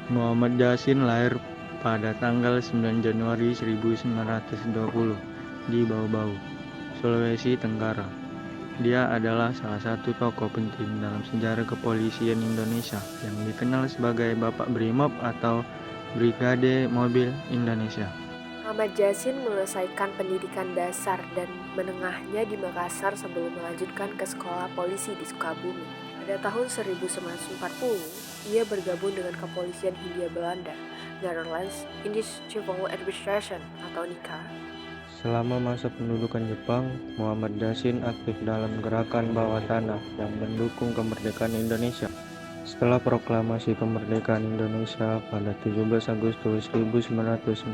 Muhammad Yasin lahir pada tanggal 9 Januari 1920 di Bau-Bau, Sulawesi Tenggara. Dia adalah salah satu tokoh penting dalam sejarah kepolisian Indonesia yang dikenal sebagai Bapak Brimob atau Brigade Mobil Indonesia. Muhammad Yasin menyelesaikan pendidikan dasar dan menengahnya di Makassar sebelum melanjutkan ke sekolah polisi di Sukabumi. Pada tahun 1940, ia bergabung dengan Kepolisian Hindia Belanda, Netherlands Indisch Civil Administration atau NICA. Selama masa pendudukan Jepang, Muhammad Yasin aktif dalam gerakan bawah tanah yang mendukung kemerdekaan Indonesia. Setelah proklamasi kemerdekaan Indonesia pada 17 Agustus 1945,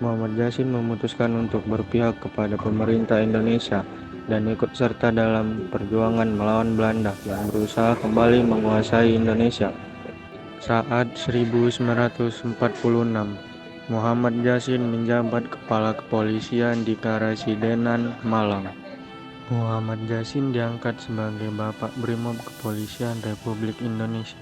Muhammad Yasin memutuskan untuk berpihak kepada pemerintah Indonesia dan ikut serta dalam perjuangan melawan Belanda yang berusaha kembali menguasai Indonesia. Saat 1946, Muhammad Yasin menjabat kepala kepolisian di Karasidenan, Malang. Muhammad Yasin diangkat sebagai Bapak Brimob Kepolisian Republik Indonesia.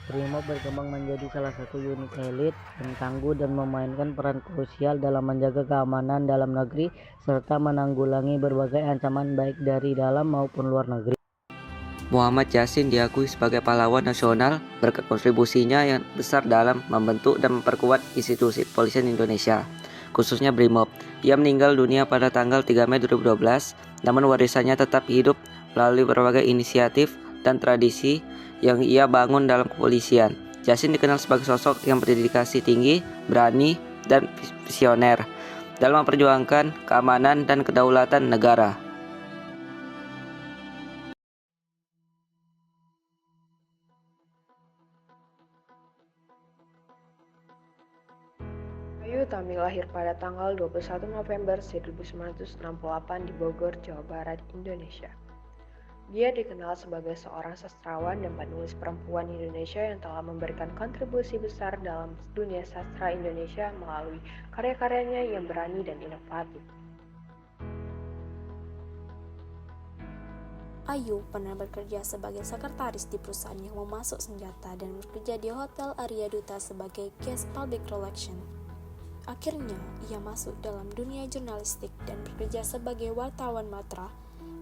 Brimob berkembang menjadi salah satu unit elit yang tangguh dan memainkan peran krusial dalam menjaga keamanan dalam negeri serta menanggulangi berbagai ancaman baik dari dalam maupun luar negeri. Muhammad Yasin diakui sebagai pahlawan nasional berkat kontribusinya yang besar dalam membentuk dan memperkuat institusi kepolisian Indonesia, khususnya Brimob. Ia meninggal dunia pada tanggal 3 Mei 2012, namun warisannya tetap hidup melalui berbagai inisiatif dan tradisi yang ia bangun dalam kepolisian. Yasin dikenal sebagai sosok yang berdedikasi tinggi, berani, dan visioner dalam memperjuangkan keamanan dan kedaulatan negara. Ayu Tami lahir pada tanggal 21 November 1968 di Bogor, Jawa Barat, Indonesia. Dia dikenal sebagai seorang sastrawan dan penulis perempuan Indonesia yang telah memberikan kontribusi besar dalam dunia sastra Indonesia melalui karya-karyanya yang berani dan inovatif. Ayu pernah bekerja sebagai sekretaris di perusahaan yang memasuk senjata dan bekerja di Hotel Arya Duta sebagai guest public relation. Akhirnya, ia masuk dalam dunia jurnalistik dan bekerja sebagai wartawan Matra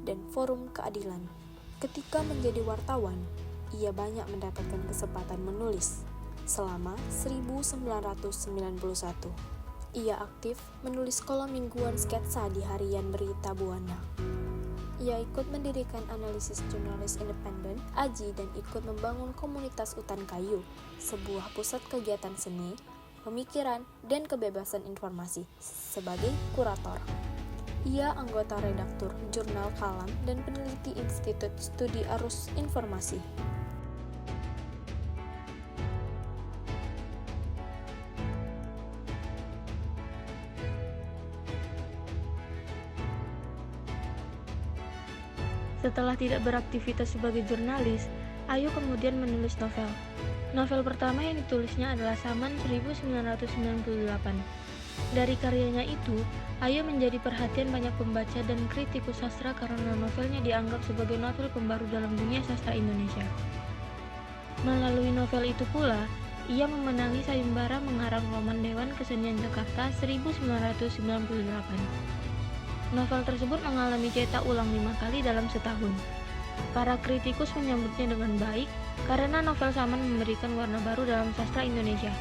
dan Forum Keadilan. Ketika menjadi wartawan, ia banyak mendapatkan kesempatan menulis. Selama 1991, ia aktif menulis kolom mingguan sketsa di harian Berita Buana. Ia ikut mendirikan Analisis Jurnalis Independen, AJI, dan ikut membangun komunitas Utan Kayu, sebuah pusat kegiatan seni, pemikiran, dan kebebasan informasi, sebagai kurator. Ia anggota redaktur Jurnal Kalam dan peneliti Institut Studi Arus Informasi. Setelah tidak beraktivitas sebagai jurnalis, Ayu kemudian menulis novel. Novel pertama yang ditulisnya adalah Saman 1998. Dari karyanya itu, Ayu menjadi perhatian banyak pembaca dan kritikus sastra karena novelnya dianggap sebagai novel pembaru dalam dunia sastra Indonesia. Melalui novel itu pula, ia memenangi sayembara mengarang roman Dewan Kesenian Jakarta 1998. Novel tersebut mengalami cetak ulang 5 kali dalam setahun. Para kritikus menyambutnya dengan baik karena novel Saman memberikan warna baru dalam sastra Indonesia.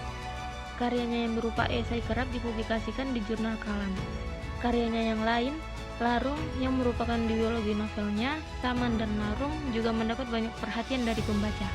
Karyanya yang berupa esai kerap dipublikasikan di Jurnal Kalam. Karyanya yang lain, Larung, yang merupakan duologi novelnya, Saman dan Larung, juga mendapat banyak perhatian dari pembaca.